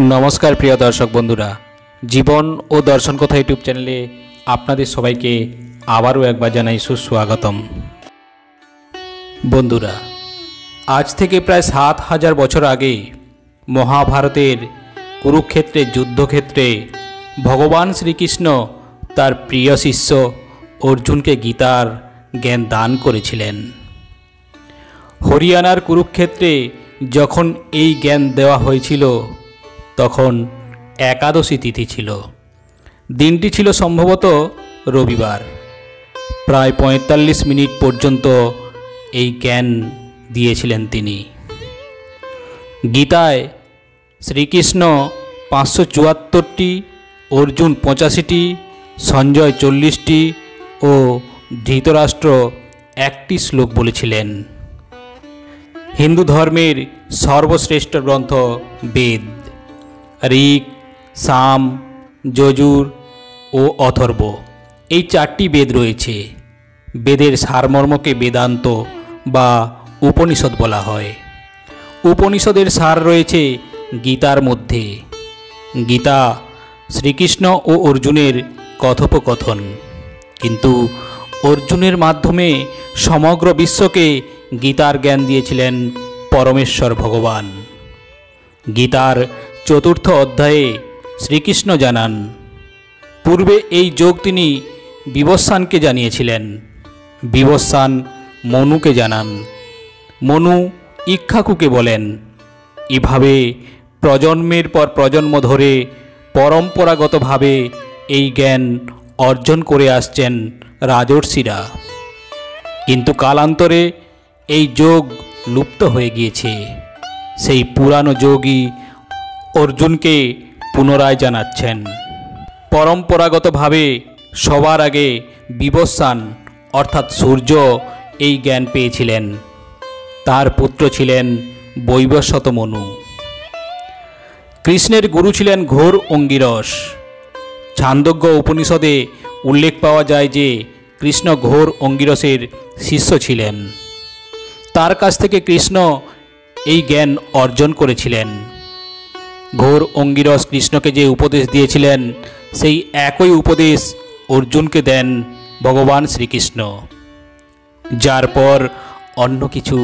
नमस्कार प्रिय दर्शक बंधुरा जीवन और दर्शन कथा यूट्यूब चैनेले आपनादेर सबाइके आबारो एकबार जानाई सुस्वागतम। बंधुरा आज थेके प्राय 7000 बछर आगे महाभारतेर कुरुक्षेत्रे युद्धक्षेत्रे भगवान श्रीकृष्ण तार प्रिय शिष्य अर्जुन के गीतार ज्ञान दान करेछिलेन। हरियाणार कुरुक्षेत्रे जखन एई ज्ञान देवा हयेछिलो तखन एकादशी तिथि छिलो। दिनटी छिलो सम्भवत रविवार। प्राय 45 मिनट पर्यन्त एई ज्ञान दिएछिलेन तिनि। गीताय श्रीकृष्ण 574टी, अर्जुन 85टी, संजय 40टी और धृतराष्ट्र 1टी श्लोक बोलेछिलेन। हिंदू धर्मेर सर्वश्रेष्ठ ग्रंथ वेद ऋक्, साम, यजुर और अथर्व এই চারটি বেদ রয়েছে। বেদের সারমর্মকে বেদান্ত বা উপনিষদ বলা হয়। উপনিষদের সার রয়েছে গীতার মধ্যে। গীতা শ্রীকৃষ্ণ ও অর্জুনের কথোপকথন, কিন্তু অর্জুনের মাধ্যমে সমগ্র বিশ্বকে গীতার জ্ঞান দিয়েছিলেন পরমেশ্বর ভগবান। গীতার चतुर्थ अध्याये श्रीकृष्ण जानान पूर्वे এই যোগ তিনি বিবস্বানকে জানিয়েছিলেন। বিবস্বান মনুকে জানান, মনু ইক্ষ্বাকুকে বলেন। এভাবে প্রজন্মের পর প্রজন্ম ধরে পরম্পরাগতভাবে এই জ্ঞান অর্জন করে আসছেন রাজর্ষিরা। কিন্তু কালান্তরে এই যোগ লুপ্ত হয়ে গিয়েছে। সেই পুরানো যোগই अर्जुन के पुनराय जानाচ্ছেন। परम्परागतभावे सबार आगे विबस्वान अर्थात सूर्य এই জ্ঞান পেয়েছিলেন। তার পুত্র ছিলেন বৈবস্বত মনু। কৃষ্ণের গুরু ছিলেন ঘোর অঙ্গিরস। ছান্দোগ্য উপনিষদে উল্লেখ পাওয়া যায় যে কৃষ্ণ ঘোর অঙ্গিরসের শিষ্য ছিলেন। তার কাছ থেকে কৃষ্ণ এই জ্ঞান অর্জন করেছিলেন। ঘোর অঙ্গিরস কৃষ্ণকে যে উপদেশ দিয়েছিলেন সেই একই উপদেশ অর্জুনকে দেন ভগবান শ্রীকৃষ্ণ, যার পর অন্য কিছু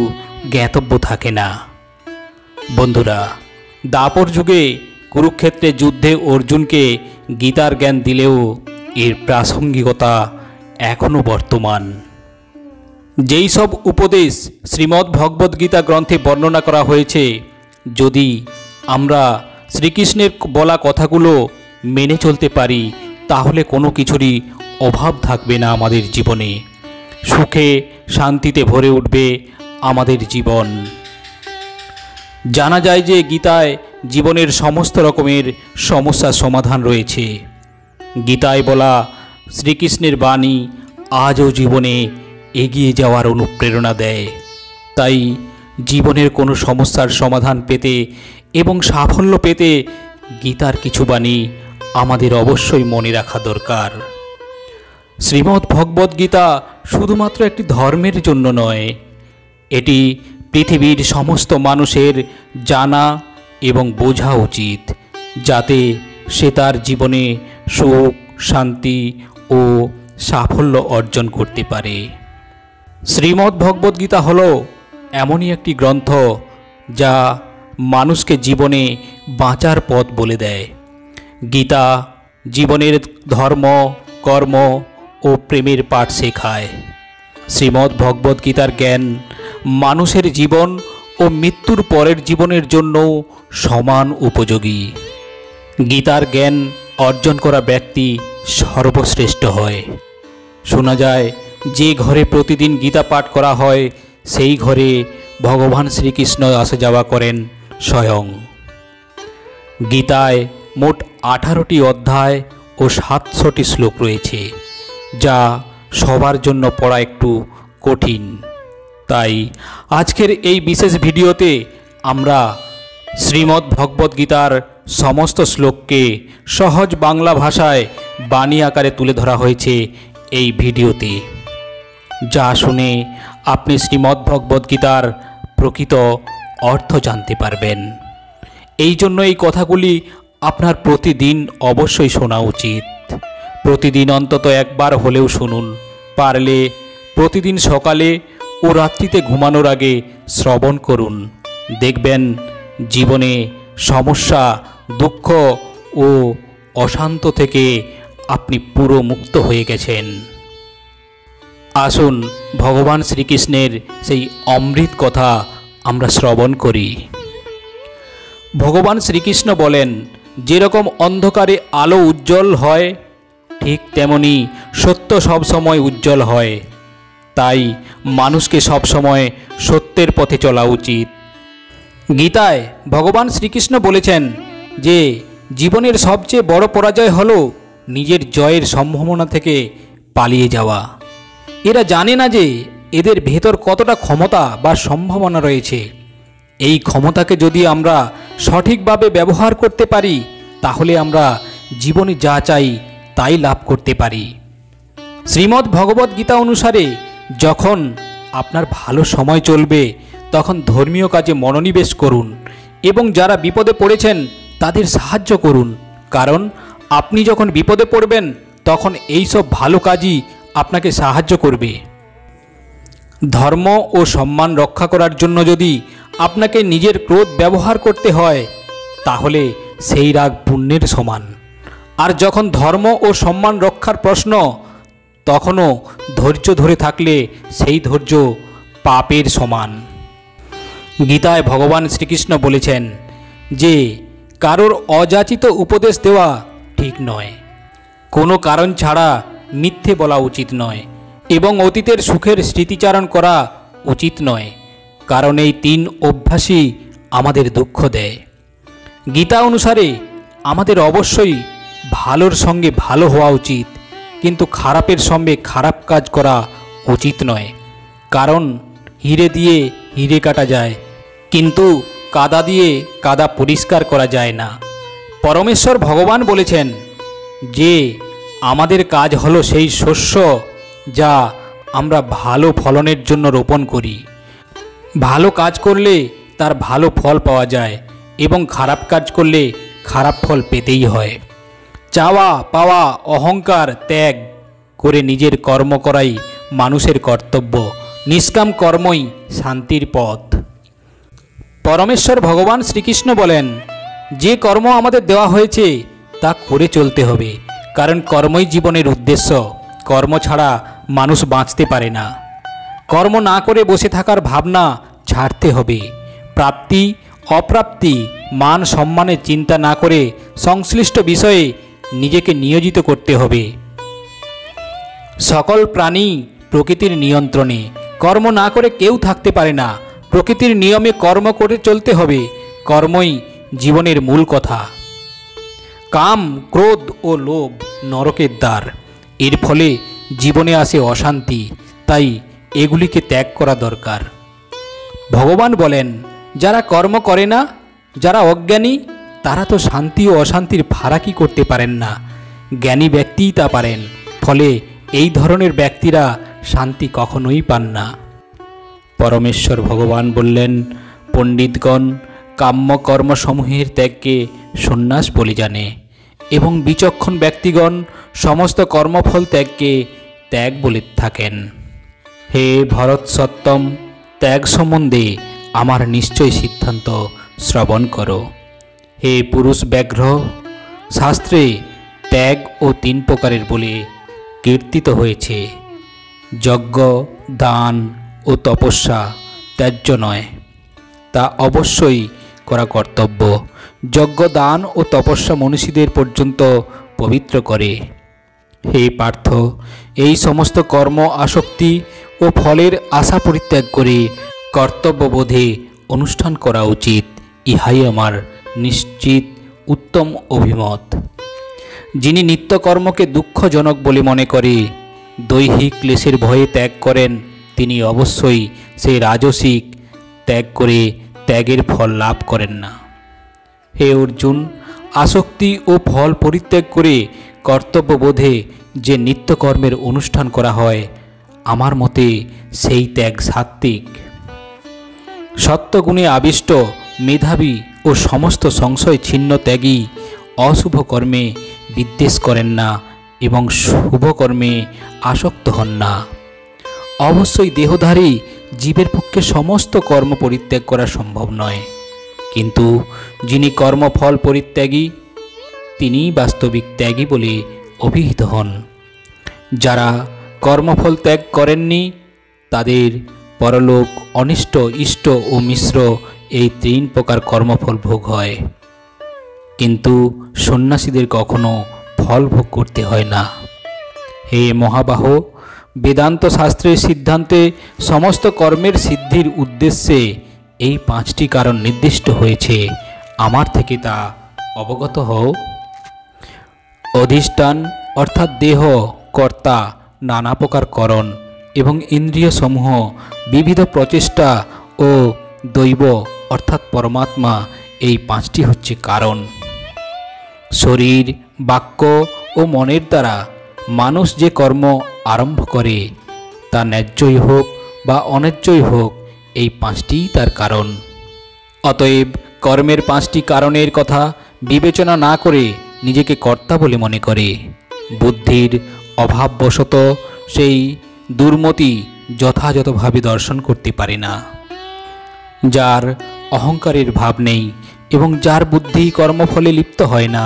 জ্ঞাতব্য থাকে না। বন্ধুরা, দাপর যুগে কুরুক্ষেত্রে যুদ্ধে অর্জুনকে গীতার জ্ঞান দিলেও এর প্রাসঙ্গিকতা এখনও বর্তমান। যেই সব উপদেশ শ্রীমদ্ ভগবদ্গীতা গ্রন্থে বর্ণনা করা হয়েছে, যদি আমরা শ্রীকৃষ্ণের বলা কথাগুলো মেনে চলতে পারি তাহলে কোনো কিছুরই অভাব থাকবে না আমাদের জীবনে। সুখে শান্তিতে ভরে উঠবে আমাদের জীবন। জানা যায় যে গীতায় জীবনের সমস্ত রকমের সমস্যার সমাধান রয়েছে। গীতায় বলা শ্রীকৃষ্ণের বাণী আজও জীবনে এগিয়ে যাওয়ার অনুপ্রেরণা দেয়। তাই জীবনের কোনো সমস্যার সমাধান পেতে এবং সাফল্য পেতে গীতার কিছু বাণী আমাদের অবশ্যই মনে রাখা দরকার। শ্রীমদ্ ভগবদ্গীতা শুধুমাত্র একটি ধর্মের জন্য নয়, এটি পৃথিবীর সমস্ত মানুষের জানা এবং বোঝা উচিত, যাতে সে তার জীবনে সুখ, শান্তি ও সাফল্য অর্জন করতে পারে। শ্রীমদ্ ভগবদ্গীতা হলো এমনই একটি গ্রন্থ যা মানুষকে জীবনে বাঁচার পথ বলে দেয়। গীতা জীবনের ধর্ম, কর্ম ও প্রেমের পাঠ শেখায়। শ্রীমদ্ ভগবদ্গীতার জ্ঞান মানুষের জীবন ও মৃত্যুর পরের জীবনের জন্য সমান উপযোগী। গীতার জ্ঞান অর্জন করা ব্যক্তি সর্বশ্রেষ্ঠ হয়। শোনা যায় যে ঘরে প্রতিদিন গীতা পাঠ করা হয় সেই ঘরে ভগবান শ্রীকৃষ্ণ আসা যাওয়া করেন স্বয়ং। গীতায় মোট 18টি অধ্যায় ও 700টি শ্লোক রয়েছে, যা সবার জন্য পড়া একটু কঠিন। তাই আজকের এই বিশেষ ভিডিওতে আমরা শ্রীমদ্ ভগবদ্গীতার সমস্ত শ্লোককে সহজ বাংলা ভাষায় বাণী আকারে তুলে ধরা হয়েছে এই ভিডিওতে, যা শুনে আপনি শ্রীমদ্ ভগবদ্গীতার প্রকৃত अर्थ जानते पारबेन এই জন্য এই কথাগুলি আপনার প্রতিদিন অবশ্যই শোনা উচিত। প্রতিদিন অন্তত একবার হলেও শুনুন, পারলে প্রতিদিন সকালে ও রাত্রিতে ঘুমানোর আগে শ্রবণ করুন। দেখবেন জীবনে সমস্যা, দুঃখ ও অশান্ত থেকে আপনি পুরো মুক্ত হয়ে গেছেন। আসুন ভগবান শ্রীকৃষ্ণের সেই অমৃত কথা আমরা শ্রবণ করি। ভগবান শ্রীকৃষ্ণ বলেন, যেরকম অন্ধকারে আলো উজ্জ্বল হয়, ঠিক তেমনি সত্য সবসময় উজ্জ্বল হয়। তাই মানুষকে সবসময় সত্যের পথে চলা উচিত। গীতায় ভগবান শ্রীকৃষ্ণ বলেছেন যে জীবনের সবচেয়ে বড় পরাজয় হলো নিজের জয়ের সম্ভাবনা থেকে পালিয়ে যাওয়া। এরা জানে না যে এদের ভেতর কতটা ক্ষমতা বা সম্ভাবনা রয়েছে। এই ক্ষমতাকে যদি আমরা সঠিকভাবে ব্যবহার করতে পারি, তাহলে আমরা জীবনে যা চাই তাই লাভ করতে পারি। শ্রীমদ্ ভগবদ্ গীতা অনুসারে যখন আপনার ভালো সময় চলবে, তখন ধর্মীয় কাজে মনোনিবেশ করুন এবং যারা বিপদে পড়েছেন তাদের সাহায্য করুন। কারণ আপনি যখন বিপদে পড়বেন, তখন এই সব ভালো কাজই আপনাকে সাহায্য করবে। ধর্ম ও সম্মান রক্ষা করার জন্য যদি আপনাকে নিজের ক্রোধ ব্যবহার করতে হয়, তাহলে সেই রাগ পুণ্যের সমান। আর যখন ধর্ম ও সম্মান রক্ষার প্রশ্ন, তখনও ধৈর্য ধরে থাকলে সেই ধৈর্য পাপের সমান। গীতায় ভগবান শ্রীকৃষ্ণ বলেছেন যে কারোর অযাচিত উপদেশ দেওয়া ঠিক নয়, কোনো কারণ ছাড়া মিথ্যে বলা উচিত নয় এবং অতীতের সুখের স্মৃতিচারণ করা উচিত নয়, কারণ এই 3 অভ্যাসই আমাদের দুঃখ দেয়। গীতা অনুসারে আমাদের অবশ্যই ভালোর সঙ্গে ভালো হওয়া উচিত, কিন্তু খারাপের সঙ্গে খারাপ কাজ করা উচিত নয়। কারণ হিরে দিয়ে হিরে কাটা যায়, কিন্তু কাদা দিয়ে কাদা পরিষ্কার করা যায় না। পরমেশ্বর ভগবান বলেছেন যে আমাদের কাজ হলো সেই শস্য যা আমরা ভালো ফলনের জন্য রোপণ করি। ভালো কাজ করলে তার ভালো ফল পাওয়া যায় এবং খারাপ কাজ করলে খারাপ ফল পেতেই হয়। চাওয়া পাওয়া, অহংকার ত্যাগ করে নিজের কর্ম করাই মানুষের কর্তব্য। নিষ্কাম কর্মই শান্তির পথ। পরমেশ্বর ভগবান শ্রীকৃষ্ণ বলেন, যে কর্ম আমাদের দেওয়া হয়েছে তা করে চলতে হবে, কারণ কর্মই জীবনের উদ্দেশ্য। কর্ম ছাড়া মানুষ বাঁচতে পারে না। কর্ম না করে বসে থাকার ভাবনা ছাড়তে হবে। প্রাপ্তি অপ্রাপ্তি, মান সম্মানের চিন্তা না করে সংশ্লিষ্ট বিষয়ে নিজেকে নিয়োজিত করতে হবে। সকল প্রাণী প্রকৃতির নিয়ন্ত্রণে, কর্ম না করে কেউ থাকতে পারে না। প্রকৃতির নিয়মে কর্ম করে চলতে হবে। কর্মই জীবনের মূল কথা। কাম, ক্রোধ ও লোভ নরকের দ্বার। এর ফলে জীবনে আসে অশান্তি, তাই এগুলিকে ত্যাগ করা দরকার। ভগবান বলেন, যারা কর্ম করে না, যারা অজ্ঞানী, তারা তো শান্তি ও অশান্তির ফারাকই করতে পারেন না। জ্ঞানী ব্যক্তিই তা পারেন। ফলে এই ধরনের ব্যক্তিরা শান্তি কখনোই পান না। পরমেশ্বর ভগবান বললেন, পণ্ডিতগণ কাম্য কর্মসমূহের ত্যাগকে সন্ন্যাস বলে জানে এবং বিচক্ষণ ব্যক্তিগণ সমস্ত কর্মফল ত্যাগকে ত্যাগ বলে থাকেন। হে ভরত সত্তম, ত্যাগ সম্বন্ধে আমার নিশ্চয় সিদ্ধান্ত শ্রবণ করো। হে পুরুষ ব্যাঘ্র, শাস্ত্রে ত্যাগ ও 3 প্রকারের বলে কীর্তিত হয়েছে। যজ্ঞ, দান ও তপস্যা ত্যায্য নয়, তা অবশ্যই করা কর্তব্য। যজ্ঞ, দান ও তপস্যা মনীষীদের পর্যন্ত পবিত্র করে। হে পার্থ, এই সমস্ত কর্ম আসক্তি ও ফলের আশা পরিত্যাগ করে কর্তব্যবোধে অনুষ্ঠান করা উচিত। ইহাই আমার নিশ্চিত উত্তম অভিমত। যিনি নিত্যকর্মকে দুঃখজনক বলে মনে করে দৈহিক ক্লেশের ভয়ে ত্যাগ করেন, তিনি অবশ্যই সেই রাজসিক ত্যাগ করে ত্যাগের ফল লাভ করেন না। হে অর্জুন, আসক্তি ও ফল পরিত্যাগ করে কর্তব্যবোধে যে নিত্যকর্মের অনুষ্ঠান করা হয়, আমার মতে সেই ত্যাগ সাত্ত্বিক। সত্যগুণে আবিষ্ট, মেধাবী ও ও সমস্ত সংশয় ছিন্ন ত্যাগী অশুভ কর্মে বিদ্বেষ করেন না এবং শুভ কর্মে আসক্ত হন না। অবশ্যই দেহধারী জীবের পক্ষে সমস্ত কর্ম পরিত্যাগ করা সম্ভব নয়, কিন্তু যিনি কর্মফল পরিত্যাগী তিনিই বাস্তবিক ত্যাগী বলে অভিহিত হন। যারা কর্মফল ত্যাগ করেননি তাদের পরলোক, অনিষ্ট, ইষ্ট ও মিশ্র এই 3 প্রকার কর্মফল ভোগ হয়, কিন্তু সন্ন্যাসীদের কখনো ফল ভোগ করতে হয় না। হে মহাবাহ, বেদান্ত শাস্ত্রের সিদ্ধান্তে সমস্ত কর্মের সিদ্ধির উদ্দেশ্যে এই 5টি কারণ নির্দিষ্ট হয়েছে, আমার থেকে তা অবগত হও। অধিষ্ঠান অর্থাৎ দেহ, কর্তা, নানা প্রকার করণ এবং ইন্দ্রিয় সমূহ, বিবিধ প্রচেষ্টা ও দৈব অর্থাৎ পরমাত্মা, এই 5টি হচ্ছে কারণ। শরীর, বাক্য ও মনের দ্বারা মানুষ যে কর্ম আরম্ভ করে তা ন্যায্যই হোক বা অন্যায্যই হোক, এই 5টিই তার কারণ। অতএব কর্মের 5টি কারণের কথা বিবেচনা না করে নিজেকে কর্তা বলে মনে করে বুদ্ধির অভাববশত সেই দুর্মতি যথাযথভাবে দর্শন করতে পারে না। যার অহংকারের ভাব নেই এবং যার বুদ্ধি কর্মফলে লিপ্ত হয় না,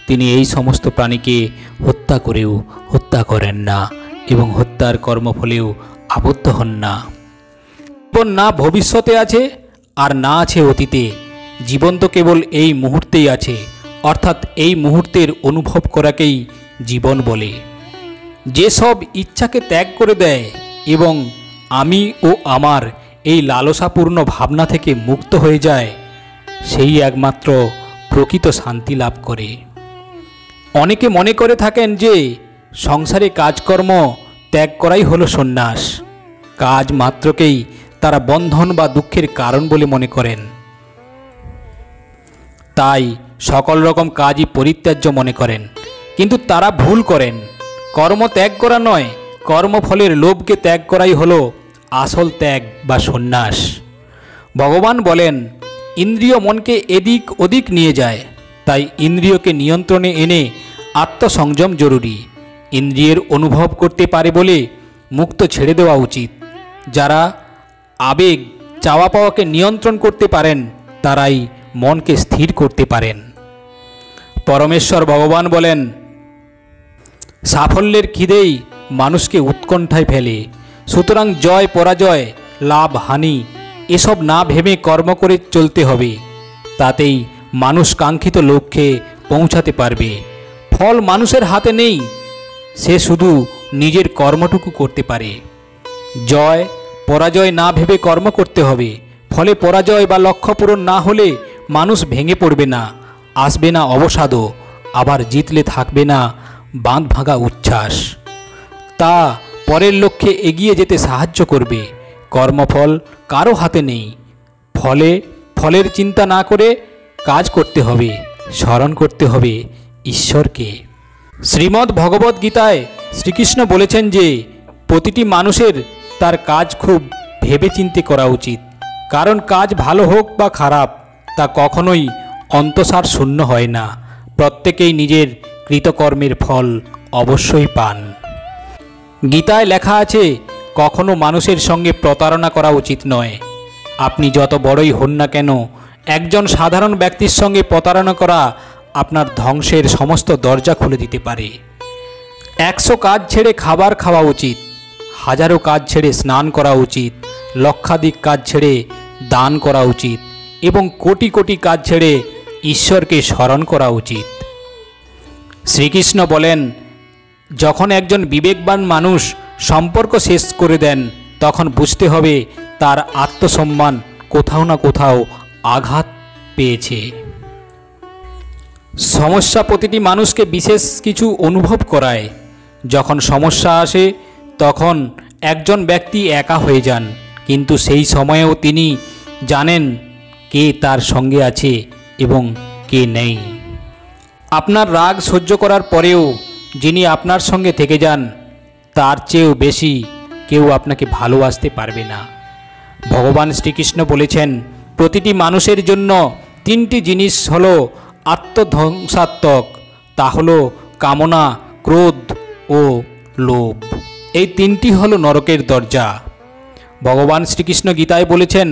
তিনি এই সমস্ত প্রাণীকে হত্যা করেও হত্যা করেন না এবং হত্যার কর্মফলেও আবদ্ধ হন না। জীবন না ভবিষ্যতে আছে আর না আছে অতীতে, জীবন তো কেবল এই মুহূর্তেই আছে, অর্থাৎ এই মুহূর্তের অনুভব করাকেই জীবন বলে। যেসব ইচ্ছাকে ত্যাগ করে দেয় এবং আমি ও আমার এই লালসাপূর্ণ ভাবনা থেকে মুক্ত হয়ে যায়, সেই একমাত্র প্রকৃত শান্তি লাভ করে। অনেকে মনে করে থাকেন যে সংসারে কাজকর্ম ত্যাগ করাই হলো সন্ন্যাস। কাজ মাত্রকেই তারা বন্ধন বা দুঃখের কারণ বলে মনে করেন, তাই সকল রকম কাজই পরিত্যাজ্য মনে করেন, কিন্তু তারা ভুল করেন। কর্ম ত্যাগ করা নয়, কর্মফলের লোভকে ত্যাগ করাই হলো আসল ত্যাগ বা সন্ন্যাস। ভগবান বলেন, ইন্দ্রিয় মনকে এদিক ওদিক নিয়ে যায়, তাই ইন্দ্রিয়কে নিয়ন্ত্রণে এনে আত্মসংযম জরুরি। ইন্দ্রিয়ের অনুভব করতে পারে বলে মুক্ত ছেড়ে দেওয়া উচিত। যারা আবেগ, চাওয়া পাওয়াকে নিয়ন্ত্রণ করতে পারেন তারাই মনকে স্থির করতে পারেন। পরমেশ্বর ভগবান বলেন, সাফল্যের খিদেই মানুষকে উৎকণ্ঠায় ফেলে, সুতরাং জয় পরাজয়, লাভ হানি এসব না ভেবে কর্ম করে চলতে হবে, তাতেই মানুষ কাঙ্ক্ষিত লক্ষ্যে পৌঁছাতে পারবে। ফল মানুষের হাতে নেই, সে শুধু নিজের কর্মটুকু করতে পারে। জয় পরাজয় না ভেবে কর্ম করতে হবে, ফলে পরাজয় বা লক্ষ্য পূরণ না হলে মানুষ ভেঙে পড়বে না, আসবে না অবসাদও, আবার জিতলে থাকবে না বাঁধ ভাঙা উচ্ছ্বাস। তা পরের লক্ষ্যে এগিয়ে যেতে সাহায্য করবে। কর্মফল কারো হাতে নেই, ফলের চিন্তা না করে কাজ করতে হবে, স্মরণ করতে হবে ঈশ্বরকে। শ্রীমদ্ ভগবদ্ গীতায় শ্রীকৃষ্ণ বলেছেন যে প্রতিটি মানুষের তার কাজ খুব ভেবেচিন্তে করা উচিত, কারণ কাজ ভালো হোক বা খারাপ তা কখনোই অন্তঃসার শূন্য হয় না। প্রত্যেকেই নিজের কৃতকর্মের ফল অবশ্যই পান। গীতায় লেখা আছে, কখনো মানুষের সঙ্গে প্রতারণা করা উচিত নয়। আপনি যত বড়ই হন না কেন, একজন সাধারণ ব্যক্তির সঙ্গে প্রতারণা করা আপনার ধ্বংসের সমস্ত দরজা খুলে দিতে পারে। 100 কাজ ছেড়ে খাবার খাওয়া উচিত, হাজারো কাজ ছেড়ে স্নান করা উচিত, লক্ষাধিক কাজ ছেড়ে দান করা উচিত এবং কোটি কোটি কাজ ছেড়ে ঈশ্বরকে স্মরণ করা উচিত। শ্রীকৃষ্ণ বলেন, যখন একজন বিবেকবান মানুষ সম্পর্ক শেষ করে দেন তখন বুঝতে হবে তার আত্মসম্মান কোথাও না কোথাও আঘাত পেয়েছে। সমস্যা প্রতিটি মানুষকে বিশেষ কিছু অনুভব করায়। যখন সমস্যা আসে তখন একজন ব্যক্তি একা হয়ে যান, কিন্তু সেই সময়েও তিনি জানেন কে তার সঙ্গে আছে এবং কে নেই। আপনার রাগ সহ্য করার পরেও যিনি আপনার সঙ্গে থেকে যান তার চেয়েও বেশি কেউ আপনাকে ভালোবাসতে পারবে না। ভগবান শ্রীকৃষ্ণ বলেছেন, প্রতিটি মানুষের জন্য তিনটি জিনিস হলো আত্মধ্বংসাত্মক, তা হলো কামনা, ক্রোধ ও লোভ। এই তিনটি হলো নরকের দরজা। ভগবান শ্রীকৃষ্ণ গীতায় বলেছেন,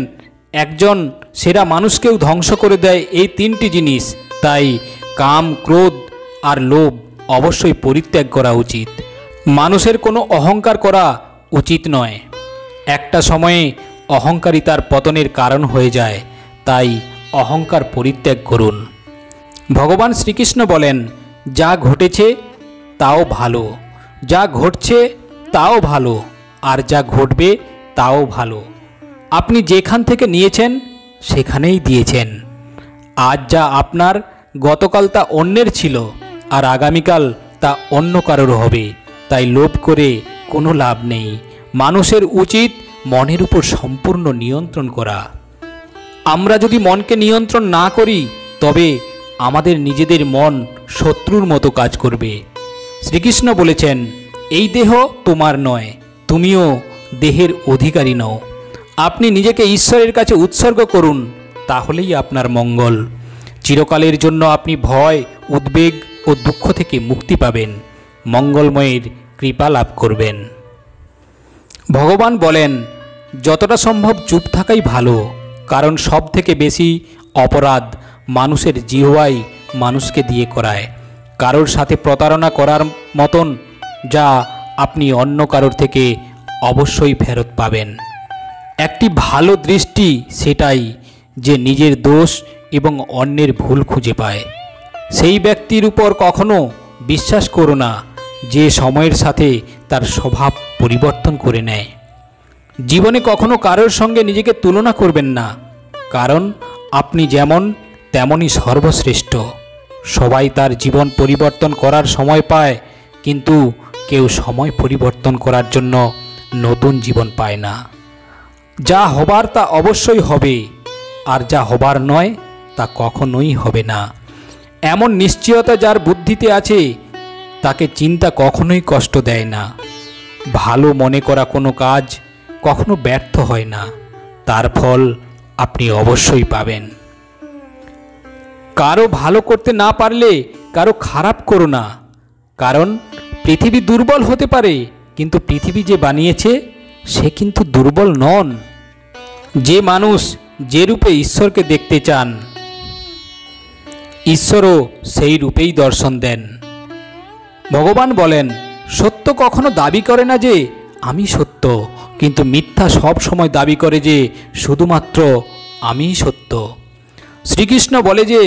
একজন সেরা মানুষকেও ধ্বংস করে দেয় এই তিনটি জিনিস। তাই কাম, ক্রোধ আর লোভ অবশ্যই পরিত্যাগ করা উচিত। মানুষের কোনো অহংকার করা উচিত নয়। একটা সময়ে অহংকারই তার পতনের কারণ হয়ে যায়। তাই অহংকার পরিত্যাগ করুন। ভগবান শ্রীকৃষ্ণ বলেন, যা ঘটেছে তাও ভালো, যা ঘটছে তাও ভালো, আর যা ঘটবে তাও ভালো। আপনি যেখান থেকে নিয়েছেন সেখানেই দিয়েছেন। আজ যা আপনার, গতকাল তা অন্যের ছিল, আর আগামীকাল তা অন্য কারোর হবে। তাই লোভ করে কোনো লাভ নেই। মানুষের উচিত মনের উপর সম্পূর্ণ নিয়ন্ত্রণ করা। আমরা যদি মনকে নিয়ন্ত্রণ না করি তবে আমাদের নিজেদের মন শত্রুর মতো কাজ করবে। শ্রীকৃষ্ণ বলেছেন, এই দেহ তোমার নয়, তুমিও দেহের অধিকারী নও। আপনি নিজেকে ঈশ্বরের কাছে উৎসর্গ করুন, তাহলেই আপনার মঙ্গল। চিরকালের জন্য আপনি ভয়, উদ্বেগ ও দুঃখ থেকে মুক্তি পাবেন, মঙ্গলময়ের কৃপা লাভ করবেন। ভগবান বলেন, যতটা সম্ভব চুপ থাকাই ভালো, কারণ সব থেকে বেশি অপরাধ মানুষের জিহ্বাই মানুষকে দিয়ে করায়। কারোর সাথে প্রতারণা করার মতন, যা আপনি অন্য কারোর থেকে অবশ্যই ফেরত পাবেন। একটি ভালো দৃষ্টি সেটাই যে নিজের দোষ এবং অন্যের ভুল খুঁজে পায়। সেই ব্যক্তির উপর কখনো বিশ্বাস করো না যে সময়ের সাথে তার স্বভাব পরিবর্তন করে নেয়। জীবনে কখনো কারোর সঙ্গে নিজেকে তুলনা করবেন না, কারণ আপনি যেমন তেমনই সর্বশ্রেষ্ঠ। সবাই তার জীবন পরিবর্তন করার সময় পায়, কিন্তু কেউ সময় পরিবর্তন করার জন্য নতুন জীবন পায় না। যা হবার তা অবশ্যই হবে, আর যা হবার নয় তা কখনোই হবে না। এমন নিশ্চয়তা যার বুদ্ধিতে আছে, তাকে চিন্তা কখনোই কষ্ট দেয় না। ভালো মনে করা কোনো কাজ কখনো ব্যর্থ হয় না, তার ফল আপনি অবশ্যই পাবেন। কারো ভালো করতে না পারলে কারো খারাপ করো না, কারণ পৃথিবী দুর্বল হতে পারে, কিন্তু পৃথিবী যে বানিয়েছে সে কিন্তু দুর্বল নন। যে মানুষ যে রূপে ঈশ্বরকে দেখতে চান, ঈশ্বরও সেই রূপেই দর্শন দেন। ভগবান বলেন, সত্য কখনো দাবি করে না যে আমি সত্য, কিন্তু মিথ্যা সব সময় দাবি করে যে শুধুমাত্র আমিই সত্য। শ্রীকৃষ্ণ বলে যে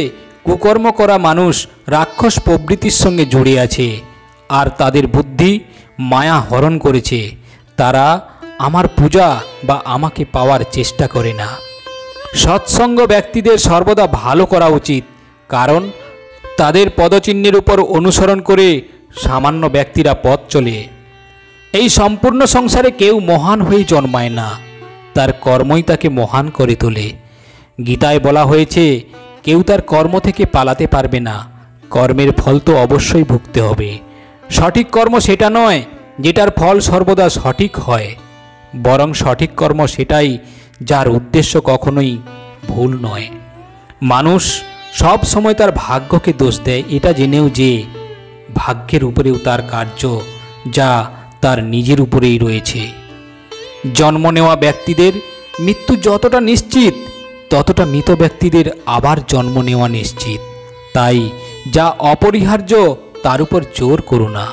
কুকর্ম করা মানুষ রাক্ষস প্রবৃত্তির সঙ্গে জড়িয়ে আছে, আর তাদের বুদ্ধি মায়া হরণ করেছে। তারা আমার পূজা বা আমাকে পাওয়ার চেষ্টা করে না। সৎসঙ্গ ব্যক্তিদের সর্বদা ভালো করা উচিত, কারণ তাদের পদচিহ্নের উপর অনুসরণ করে সামান্য ব্যক্তিরা পথ চলে। এই সম্পূর্ণ সংসারে কেউ মহান হয়ে জন্মায় না, তার কর্মই তাকে মহান করে তোলে। গীতায় বলা হয়েছে, কেউ তার কর্ম থেকে পালাতে পারবে না, কর্মের ফল তো অবশ্যই ভুগতে হবে। সঠিক কর্ম সেটা নয় যেটার ফল সর্বদা সঠিক হয়, বরং সঠিক কর্ম সেটাই যার উদ্দেশ্য কখনোই ভুল নয়। মানুষ সব সময় তার ভাগ্যকে দোষ দেয়, এটা জেনেও যে ভাগ্যের উপরেও তার কার্য, যা তার নিজের উপরেই রয়েছে। জন্ম নেওয়া ব্যক্তিদের মৃত্যু যতটা নিশ্চিত, ততটা মৃত ব্যক্তিদের আবার জন্ম নেওয়া নিশ্চিত। তাই যা অপরিহার্য তার উপর জোর করো না।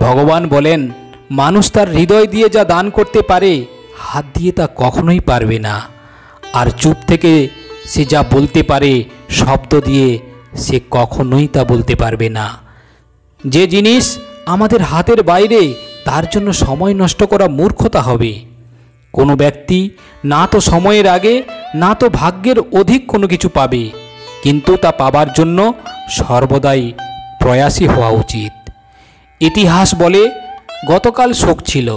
ভগবান বলেন, মানুষ তার হৃদয় দিয়ে যা দান করতে পারে, হাত দিয়ে তা কখনোই পারবে না। আর চুপ থেকে সে যা বলতে পারে, শব্দ দিয়ে সে কখনোই তা বলতে পারবে না। যে জিনিস আমাদের হাতের বাইরে, তার জন্য সময় নষ্ট করা মূর্খতা হবে। কোনো ব্যক্তি না তো সময়ের আগে না তো ভাগ্যের অধিক কোনো কিছু পাবে, কিন্তু তা পাবার জন্য সর্বদাই প্রয়াসী হওয়া উচিত। ইতিহাস বলে গতকাল শোক ছিল,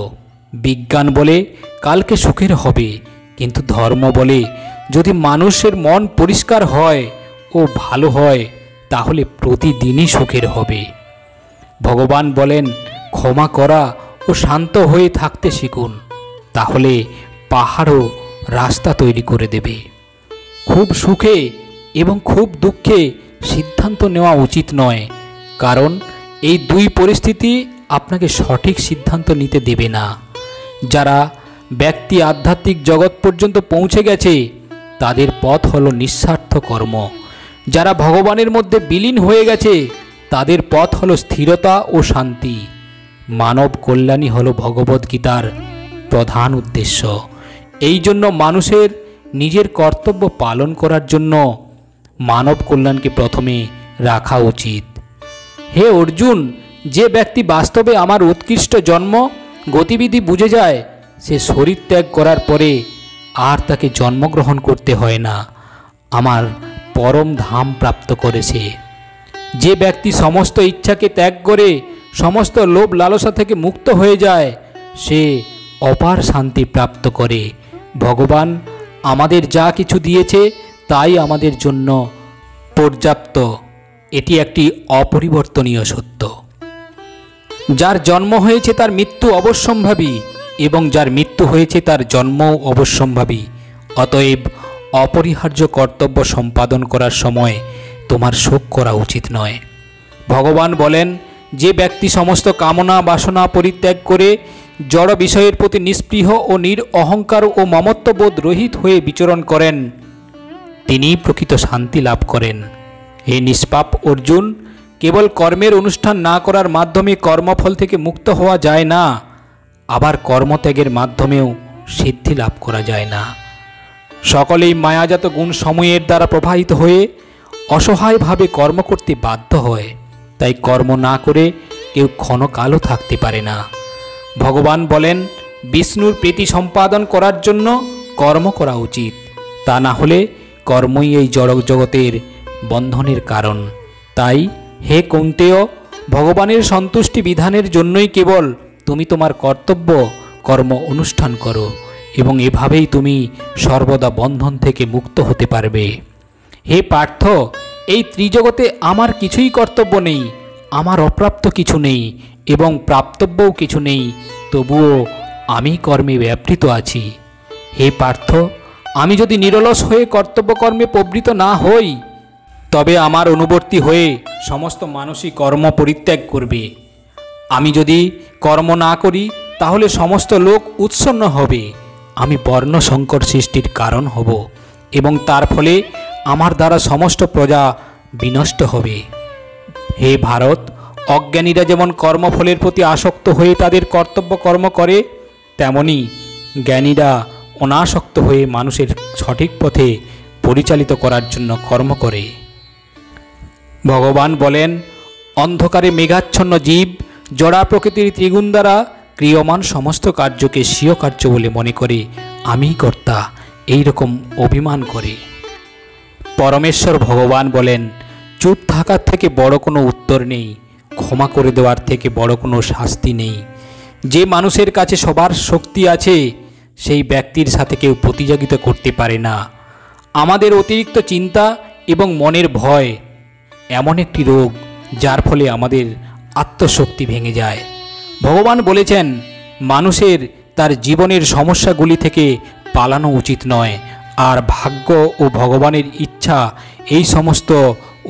বিজ্ঞান বলে কালকে সুখের হবে, কিন্তু ধর্ম বলে যদি মানুষের মন পরিষ্কার হয় ও ভালো হয়, তাহলে প্রতিদিনই সুখের হবে। ভগবান বলেন, ক্ষমা করা ও শান্ত হয়ে থাকতে শিখুন, তাহলে পাহাড়ও রাস্তা তৈরি করে দেবে। খুব সুখে এবং খুব দুঃখে সিদ্ধান্ত নেওয়া উচিত নয়, কারণ এই দুই পরিস্থিতি আপনাকে সঠিক সিদ্ধান্ত নিতে দেবে না। যারা ব্যক্তি আধ্যাত্মিক জগৎ পর্যন্ত পৌঁছে গেছে তাদের পথ হলো নিঃস্বার্থ কর্ম। যারা ভগবানের মধ্যে বিলীন হয়ে গেছে তাদের পথ হলো স্থিরতা ও শান্তি। মানব কল্যাণই হলো ভগবদ্গীতার প্রধান উদ্দেশ্য। এই জন্য মানুষের নিজের কর্তব্য পালন করার জন্য মানব কল্যাণকে প্রথমে রাখা উচিত। হে অর্জুন, যে ব্যক্তি বাস্তবে আমার উৎকৃষ্ট জন্ম গতিবিধি বুঝে যায় সে শরীর ত্যাগ করার পরে আর তাকে জন্মগ্রহণ করতে হয় না, আমার পরম ধাম প্রাপ্ত করেছে। যে ব্যক্তি সমস্ত ইচ্ছাকে ত্যাগ করে সমস্ত লোভ লালসা থেকে মুক্ত হয়ে যায় সে অপার শান্তি প্রাপ্ত করে। ভগবান আমাদের যা কিছু দিয়েছে তাই আমাদের জন্য পর্যাপ্ত, এটি একটি অপরিবর্তনীয় সত্য। যার জন্ম হয়েছে তার মৃত্যু অবশ্যম্ভাবী এবং যার মৃত্যু হয়েছে তার জন্মও অবশ্যম্ভাবী। অতএব অপরিহার্য কর্তব্য সম্পাদন করার সময় তোমার শোক করা উচিত নয়। ভগবান বলেন, যে ব্যক্তি সমস্ত কামনা বাসনা পরিত্যাগ করে জড় বিষয়ের প্রতি নিস্পৃহ ও অহংকার ও মমত্ববোধ রহিত হয়ে বিচরণ করেন তিনি প্রকৃত শান্তি লাভ করেন। হে নিষ্পাপ অর্জুন, কেবল কর্মের অনুষ্ঠান না করার মাধ্যমে কর্মফল থেকে মুক্ত হওয়া যায় না, আবার কর্মত্যাগের মাধ্যমেও সিদ্ধি লাভ করা যায় না। সকলেই মায়াজাত গুণ সমূহের দ্বারা প্রভাবিত হয়ে অসহায়ভাবে কর্ম করতে বাধ্য হয়, তাই কর্ম না করে কেউ ক্ষণকালও থাকতে পারে না। ভগবান বলেন, বিষ্ণুর প্রীতি সম্পাদন করার জন্য কর্ম করা উচিত, তা না হলে কর্মই এই জড় জগতের বন্ধনের কারণ। তাই হে কৌন্তেয়, ভগবানের সন্তুষ্টি বিধানের জন্যই কেবল তুমি তোমার কর্তব্য কর্ম অনুষ্ঠান করো এবং এভাবেই তুমি সর্বদা বন্ধন থেকে মুক্ত হতে পারবে। হে পার্থ, এই ত্রিজগতে আমার কিছুই কর্তব্য নেই, আমার অপ্রাপ্ত কিছু নেই এবং প্রাপ্তব্যও কিছু নেই, তবুও আমি কর্মে ব্যাপৃত আছি। হে পার্থ, আমি যদি নিরলস হয়ে কর্তব্য কর্মে প্রবৃত্ত না হই তবে আমার অনুবর্তী হয়ে সমস্ত মানুষই কর্ম পরিত্যাগ করবে। আমি যদি কর্ম না করি তাহলে সমস্ত লোক উৎসন্ন হবে, আমি বর্ণ সংকর সৃষ্টির কারণ হব এবং তার ফলে আমার দ্বারা সমস্ত প্রজা বিনষ্ট হবে। হে ভারত, অজ্ঞানীরা যেমন কর্মফলের প্রতি আসক্ত হয়ে তাদের কর্তব্য কর্ম করে, তেমনি জ্ঞানীরা অনাসক্ত হয়ে মানুষের সঠিক পথে পরিচালিত করার জন্য কর্ম করে। ভগবান বলেন, অন্ধকারে মেঘাচ্ছন্ন জীব জড়া প্রকৃতির ত্রিগুণ দ্বারা ক্রিয়মান সমস্ত কার্যকে স্বীয় কার্য বলে মনে করে আমিই কর্তা, এই রকম অভিমান করে। পরমেশ্বর ভগবান বলেন, চুপ থাকার থেকে বড় কোনো উত্তর নেই, ক্ষমা করে দেওয়ার থেকে বড় কোনো শাস্তি নেই। যে মানুষের কাছে সবার শক্তি আছে সেই ব্যক্তির সাথে কেউ প্রতিযোগিতা করতে পারে না। আমাদের অতিরিক্ত চিন্তা এবং মনের ভয় এমন একটি রোগ যার ফলে আমাদের আত্মশক্তি ভেঙে যায়। ভগবান বলেছেন, মানুষের তার জীবনের সমস্যাগুলি থেকে পালানো উচিত নয়, আর ভাগ্য ও ভগবানের ইচ্ছা এই সমস্ত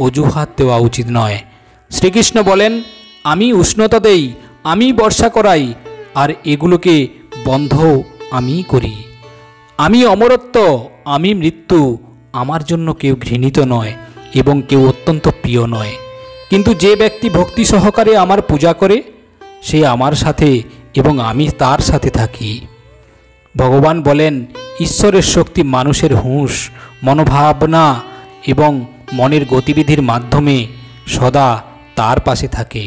অজুহাত দেওয়া উচিত নয়। শ্রীকৃষ্ণ বলেন, আমি উষ্ণতা দেই, আমি বর্ষা করাই, আর এগুলোকে বন্ধ আমিই করি। আমি অমরত্ব, আমি মৃত্যু, আমার জন্য কেউ ঘৃণিত নয় এবং কেউ অত্যন্ত প্রিয় নয়। কিন্তু যে ব্যক্তি ভক্তি সহকারে আমার পূজা করে সে আমার সাথে এবং আমি তার সাথে থাকি। ভগবান বলেন, ঈশ্বরের শক্তি মানুষের হুঁশ, মনোভাবনা এবং মনের গতিবিধির মাধ্যমে সদা তার পাশে থাকে।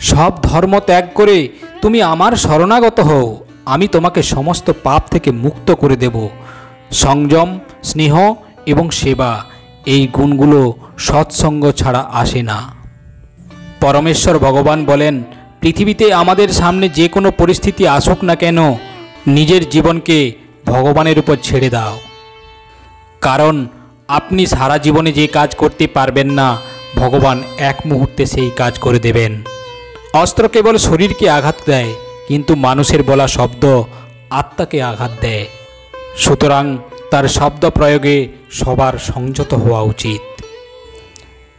সব ধর্ম ত্যাগ করে তুমি আমার শরণাগত হও, আমি তোমাকে সমস্ত পাপ থেকে মুক্ত করে দেব। সংযম, স্নেহ এবং সেবা, এই গুণগুলো সৎসঙ্গ ছাড়া আসে না। পরমেশ্বর ভগবান বলেন, পৃথিবীতে আমাদের সামনে যে কোনো পরিস্থিতি আসুক না কেন নিজের জীবনকে ভগবানের উপর ছেড়ে দাও, কারণ আপনি সারা জীবনে যে কাজ করতে পারবেন না ভগবান এক মুহূর্তে সেই কাজ করে দেবেন। অস্ত্র কেবল শরীরকে আঘাত দেয়, কিন্তু মানুষের বলা শব্দ আত্মাকে আঘাত দেয়। সুতরাং তার শব্দ প্রয়োগে সবার সংযত হওয়া উচিত।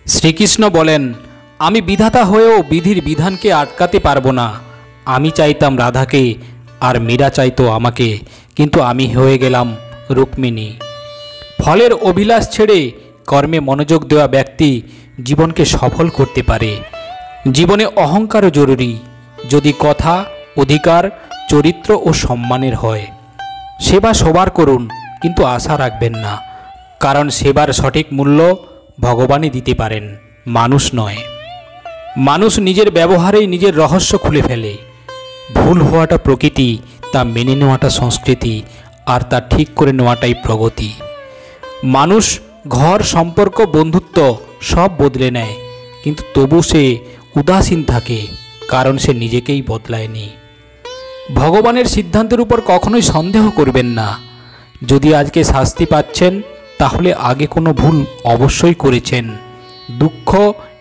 শ্রীকৃষ্ণ বলেন, আমি বিধাতা হয়েও বিধির বিধানকে আটকাতে পারবো না। আমি চাইতাম রাধাকে আর মীরা চাইতো আমাকে, কিন্তু আমি হয়ে গেলাম রুক্মিণী। ফলের অভিলাষ ছেড়ে কর্মে মনোযোগ দেওয়া ব্যক্তি জীবনকে সফল করতে পারে। জীবনে অহংকারও জরুরি, যদি কথা, অধিকার, চরিত্র ও সম্মানের হয়। সেবা সবার করুন, কিন্তু আশা রাখবেন না, কারণ সেবার সঠিক মূল্য ভগবানই দিতে পারেন, মানুষ নয়। মানুষ নিজের ব্যবহারেই নিজের রহস্য খুলে ফেলে। ভুল হওয়াটা প্রকৃতি, তা মেনে নেওয়াটা সংস্কৃতি, আর তা ঠিক করে নেওয়াটাই প্রগতি। মানুষ ঘর, সম্পর্ক, বন্ধুত্ব সব বদলে নেয়, কিন্তু তবু সে উদাসীন থাকে, কারণ সে নিজেকেই বদলায়নি। ভগবানের সিদ্ধান্তের উপর কখনোই সন্দেহ করবেন না। যদি আজকে শাস্তি পাচ্ছেন, তাহলে আগে কোনো ভুল অবশ্যই করেছেন। দুঃখ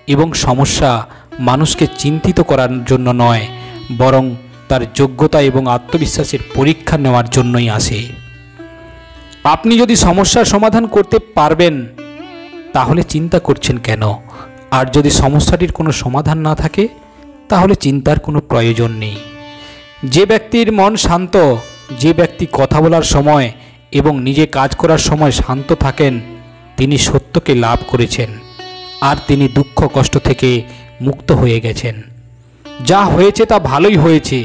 এবং সমস্যা মানুষকে চিন্তিত করার জন্য নয়, বরং তার যোগ্যতা এবং আত্মবিশ্বাসের পরীক্ষা নেওয়ার জন্যই আসে। আপনি যদি সমস্যার সমাধান করতে পারবেন, তাহলে চিন্তা করছেন কেন? আর যদি সমস্যাটির কোনো সমাধান না থাকে, তাহলে চিন্তার কোনো প্রয়োজন নেই। যে ব্যক্তির মন শান্ত, যে ব্যক্তি কথা বলার সময় এবং নিজে কাজ করার সময় শান্ত থাকেন, তিনি সত্যকে লাভ করেছেন, আর তিনি দুঃখ কষ্ট থেকে মুক্ত হয়ে গেছেন। যা হয়েছে তা ভালোই হয়েছে,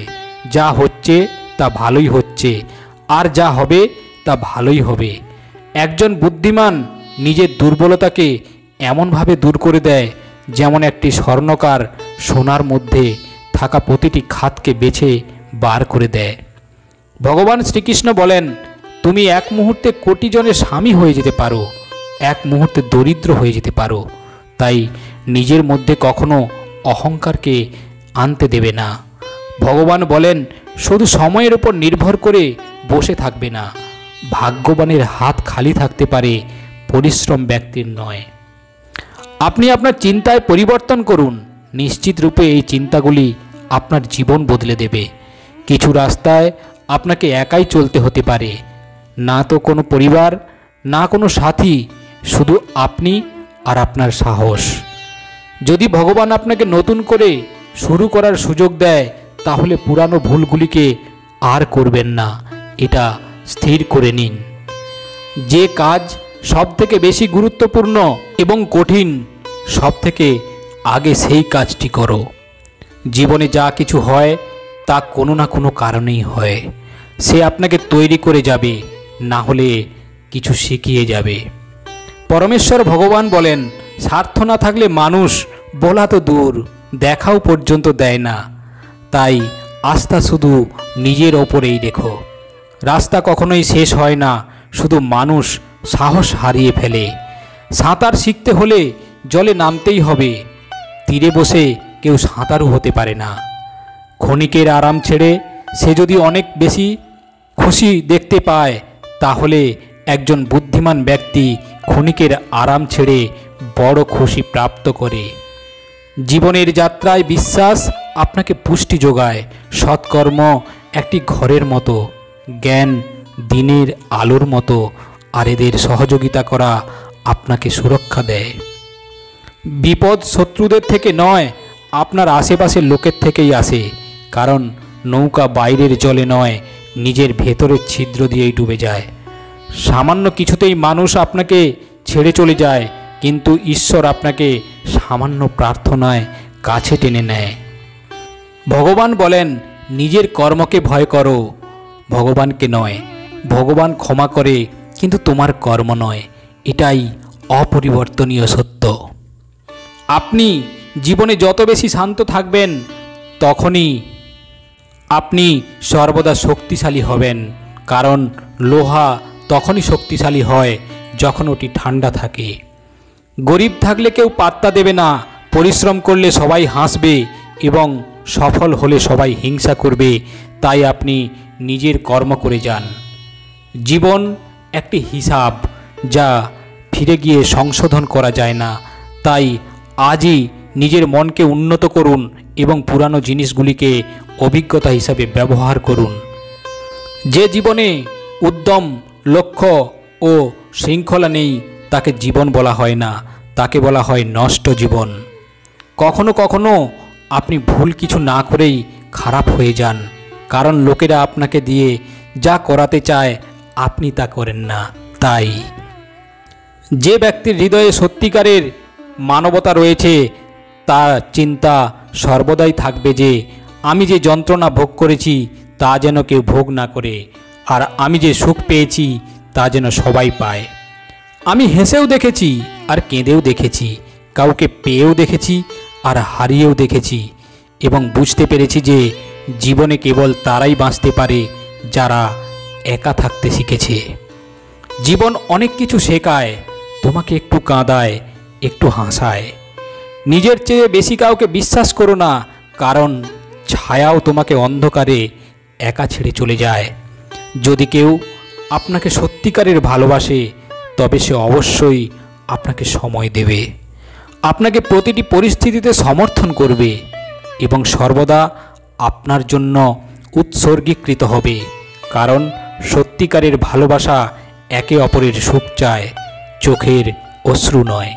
যা হচ্ছে তা ভালোই হচ্ছে, আর যা হবে তা ভালোই হবে। একজন বুদ্ধিমান নিজের দুর্বলতাকে এমনভাবে দূর করে দেয়, যেমন একটি স্বর্ণকার সোনার মধ্যে থাকা প্রতিটি খাতকে বেছে বার করে দেয়। ভগবান শ্রীকৃষ্ণ বলেন, তুমি এক মুহূর্তে কোটি জনের স্বামী হয়ে যেতে পারো, এক মুহূর্তে দরিদ্র হয়ে যেতে পারো। তাই নিজের মধ্যে কখনো অহংকারকে আনতে দেবে না। ভগবান বলেন, শুধু সময়ের উপর নির্ভর করে বসে থাকবে না। ভাগ্যবানের হাত খালি থাকতে পারে, পরিশ্রম ব্যক্তির নয়। আপনি আপনার চিন্তায় পরিবর্তন করুন, নিশ্চিত রূপে এই চিন্তাগুলি আপনার জীবন বদলে দেবে। কিছু রাস্তায় আপনাকে একাই চলতে হতে পারে, না তো কোনো পরিবার, না কোনো সাথী, শুধু আপনি আর আপনার সাহস। যদি ভগবান আপনাকে নতুন করে শুরু করার সুযোগ দেয়, তাহলে পুরানো ভুলগুলিকে আর করবেন না, এটা স্থির করে নিন। যে কাজ সবথেকে বেশি গুরুত্বপূর্ণ এবং কঠিন, সবথেকে আগে সেই কাজটি করো। জীবনে যা কিছু হয় তা কোনো না কোনো কারণেই হয়। সে আপনাকে তৈরি করে যাবে, না হলে কিছু শিখিয়ে যাবে। পরমেশ্বর ভগবান বলেন, স্বার্থ না থাকলে মানুষ বলা তো দূর, দেখাও পর্যন্ত দেয় না। তাই আস্থা শুধু নিজের ওপরেই রেখো। রাস্তা কখনোই শেষ হয় না, শুধু মানুষ সাহস হারিয়ে ফেলে। সাঁতার শিখতে হলে জলে নামতেই হবে, তীরে বসে কেউ সাঁতারু হতে পারে না। ক্ষণিকের আরাম ছেড়ে সে যদি অনেক বেশি খুশি দেখতে পায়, তাহলে একজন বুদ্ধিমান ব্যক্তি ক্ষণিকের আরাম ছেড়ে বড় খুশি প্রাপ্ত করে। জীবনের যাত্রায় বিশ্বাস আপনাকে পুষ্টি যোগায়। সৎকর্ম একটি ঘরের মতো, জ্ঞান দিনের আলোর মতো, আর এদের সহযোগিতা করা আপনাকে সুরক্ষা দেয়। বিপদ শত্রুদের থেকে নয়, আপনার আশেপাশের লোকের থেকেই আসে। কারণ নৌকা বাইরের জলে নয়, নিজের ভেতরের ছিদ্র দিয়েই ডুবে যায়। সামান্য কিছুতেই মানুষ আপনাকে ছেড়ে চলে যায়, কিন্তু ঈশ্বর আপনাকে সামান্য প্রার্থনায় কাছে টেনে নেয়। ভগবান বলেন, নিজের কর্মকে ভয় করো, ভগবানকে নয়। ভগবান ক্ষমা করে, কিন্তু তোমার কর্ম নয়। এটাই অপরিবর্তনীয় সত্য। আপনি জীবনে যত বেশি শান্ত থাকবেন, তখনই আপনি সর্বদা শক্তিশালী হবেন। কারণ লোহা তখনই শক্তিশালী হয় যখন ওটি ঠান্ডা থাকে। গরিব থাকলে কেউ পাত্তা দেবে না, পরিশ্রম করলে সবাই হাসবে এবং সফল হলে সবাই হিংসা করবে। তাই আপনি নিজের কর্ম করে যান। জীবন একটি হিসাব, যা ফিরে গিয়ে সংশোধন করা যায় না। তাই আজই নিজের মনকে উন্নত করুন এবং পুরানো জিনিসগুলিকে অভিজ্ঞতা হিসাবে ব্যবহার করুন। যে জীবনে উদ্যম, লক্ষ্য ও ও শৃঙ্খলা নেই তাকে জীবন বলা হয় না, তাকে বলা হয় নষ্ট জীবন। কখনো কখনো আপনি ভুল কিছু না করেই খারাপ হয়ে যান, কারণ লোকেরা আপনাকে দিয়ে যা করাতে চায় আপনি তা করেন না। তাই যে ব্যক্তির হৃদয়ে সত্যিকারের মানবতা রয়েছে তার চিন্তা সর্বদাই থাকবে যে আমি যে যন্ত্রণা ভোগ করেছি তা যেন কেউ ভোগ না করে, আর আমি যে সুখ পেয়েছি তা যেন সবাই পায়। আমি হেসেও দেখেছি আর কেঁদেও দেখেছি, কাউকে পেয়েও দেখেছি আর হারিয়েও দেখেছি, এবং বুঝতে পেরেছি যে জীবনে কেবল তারাই বাঁচতে পারে যারা একা থাকতে শিখেছে। জীবন অনেক কিছু শেখায়, তোমাকে একটু কাঁদায়, একটু হাসায়। নিজের চেয়ে বেশি কাউকে বিশ্বাস করো না, কারণ ছায়াও তোমাকে অন্ধকারে একা ছেড়ে চলে যায়। যদি কেউ আপনাকে সত্যিকারের ভালোবাসে তবে সে অবশ্যই আপনাকে সময় দেবে, আপনাকে প্রতিটি পরিস্থিতিতে সমর্থন করবে এবং সর্বদা আপনার জন্য উৎসর্গীকৃত হবে, কারণ সত্যিকারের ভালোবাসা একে অপরের সুখ চায়, চোখের অশ্রু নয়।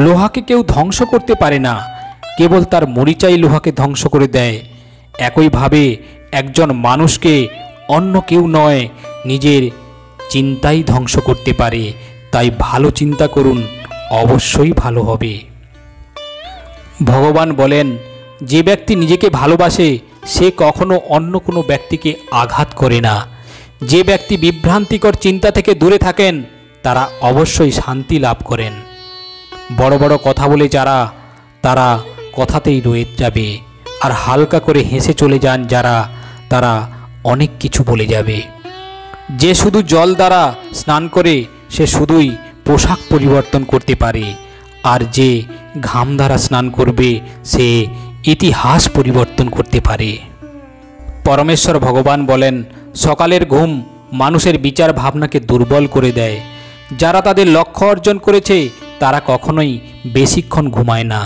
লোহাকে কেউ ধ্বংস করতে পারে না, কেবল তার মরিচাই লোহাকে ধ্বংস করে দেয়। একইভাবে একজন মানুষকে অন্য কেউ নয়, নিজের চিন্তাই ধ্বংস করতে পারে। তাই ভালো চিন্তা করুন, অবশ্যই ভালো হবে। ভগবান বলেন, যে ব্যক্তি নিজেকে ভালোবাসে সে কখনো অন্য কোনো ব্যক্তিকে আঘাত করে না। যে ব্যক্তি বিভ্রান্তিকর চিন্তা থেকে দূরে থাকেন তারা অবশ্যই শান্তি লাভ করেন। বড় বড় কথা বলে যারা, তারা কথাতেই রয়ে যাবে, আর হালকা করে হেসে চলে যান যারা, তারা অনেক কিছু বলে যাবে। যে শুধু জল দ্বারা স্নান করে সে শুধুই পোশাক পরিবর্তন করতে পারে, আর যে ঘাম দ্বারা স্নান করবে সে ইতিহাস পরিবর্তন করতে পারে। পরমেশ্বর ভগবান বলেন, সকালের ঘুম মানুষের বিচার ভাবনাকে দুর্বল করে দেয়। যারা তাদের লক্ষ্য অর্জন করেছে তারা কখনোই বেশিক্ষণ ঘুমায় না।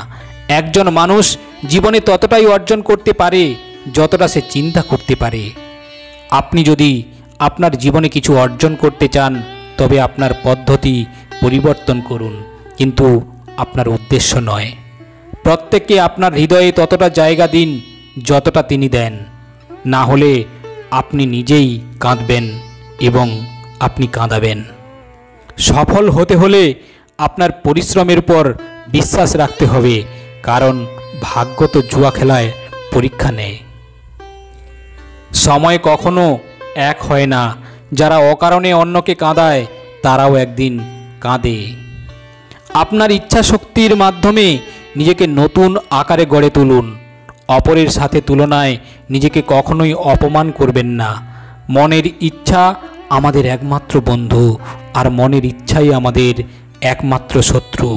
একজন মানুষ জীবনে ততটাই অর্জন করতে পারে যতটা সে চিন্তা করতে পারে। আপনি যদি আপনার জীবনে কিছু অর্জন করতে চান তবে আপনার পদ্ধতি পরিবর্তন করুন, কিন্তু আপনার উদ্দেশ্য নয়। প্রত্যেককে আপনার হৃদয়ে ততটা জায়গা দিন যতটা তিনি দেন, না হলে আপনি নিজেই কাঁদবেন এবং আপনি কাঁদাবেন। সফল হতে হলে আপনার পরিশ্রমের উপর বিশ্বাস রাখতে হবে, কারণ ভাগ্য তো জুয়া খেলায় পরীক্ষা নেয়। সময় কখনো এক হয় না, যারা অকারণে অন্যকে কাঁদায় তারাও একদিন কাঁদে। আপনার ইচ্ছা শক্তির মাধ্যমে নিজেকে নতুন আকারে গড়ে তুলুন। অপরের সাথে তুলনায় নিজেকে কখনোই অপমান করবেন না। মনের ইচ্ছা আমাদের একমাত্র বন্ধু, আর মনের ইচ্ছাই আমাদের একমাত্র শত্রু।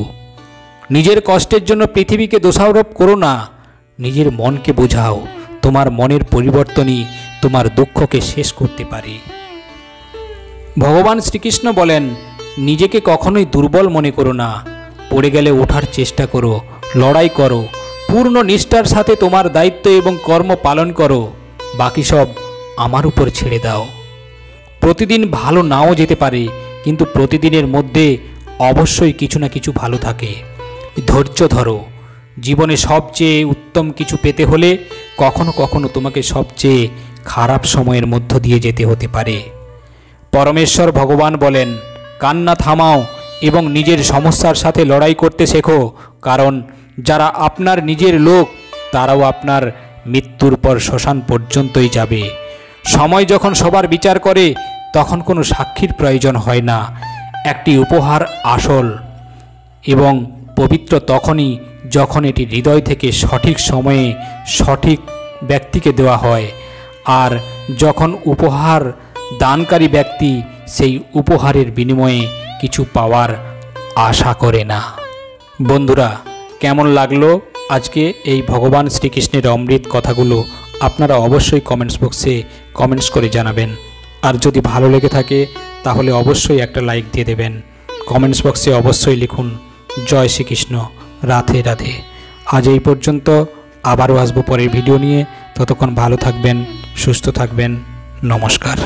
নিজের কষ্টের জন্য পৃথিবীকে দোষারোপ করো না, নিজের মনকে বোঝাও। তোমার মনের পরিবর্তনই তোমার দুঃখকে শেষ করতে পারে। ভগবান শ্রীকৃষ্ণ বলেন, নিজেকে কখনোই দুর্বল মনে করো না। পড়ে গেলে ওঠার চেষ্টা করো, লড়াই করো, পূর্ণ নিষ্ঠার সাথে তোমার দায়িত্ব এবং কর্ম পালন করো। বাকি সব আমার উপর ছেড়ে দাও। প্রতিদিন ভালো নাও যেতে পারে, কিন্তু প্রতিদিনের মধ্যে অবশ্যই কিছু না কিছু ভালো থাকে। ধৈর্য ধরো। জীবনে সবচেয়ে উত্তম কিছু পেতে হলে কখনো কখনো তোমাকে সবচেয়ে খারাপ সময়ের মধ্য দিয়ে যেতে হতে পারে। পরমেশ্বর ভগবান বলেন, কান্না থামাও এবং নিজের সমস্যার সাথে লড়াই করতে শেখো, কারণ যারা আপনার নিজের লোক তারাও আপনার মৃত্যুর পর শ্মশান পর্যন্তই যাবে। সময় যখন সবার বিচার করে তখন কোনো সাক্ষীর প্রয়োজন হয় না। একটি উপহার আসল এবং পবিত্র তখনই যখন এটি হৃদয় থেকে সঠিক সময়ে সঠিক ব্যক্তিকে দেওয়া হয়, আর যখন উপহার দানকারী ব্যক্তি সেই উপহারের বিনিময়ে কিছু পাওয়ার আশা করে না। বন্ধুরা, কেমন লাগলো আজকে এই ভগবান শ্রীকৃষ্ণের অমৃত কথাগুলো? আপনারা অবশ্যই কমেন্টস বক্সে কমেন্টস করে জানাবেন। আর যদি ভালো লেগে থাকে তাহলে অবশ্যই একটা লাইক দিয়ে দেবেন। কমেন্টস বক্সে অবশ্যই লিখুন, জয় শ্রীকৃষ্ণ, রাধে রাধে। আজ এই পর্যন্ত, আবারও আসবো পরের ভিডিও নিয়ে। ততক্ষণ ভালো থাকবেন, সুস্থ থাকবেন। নমস্কার।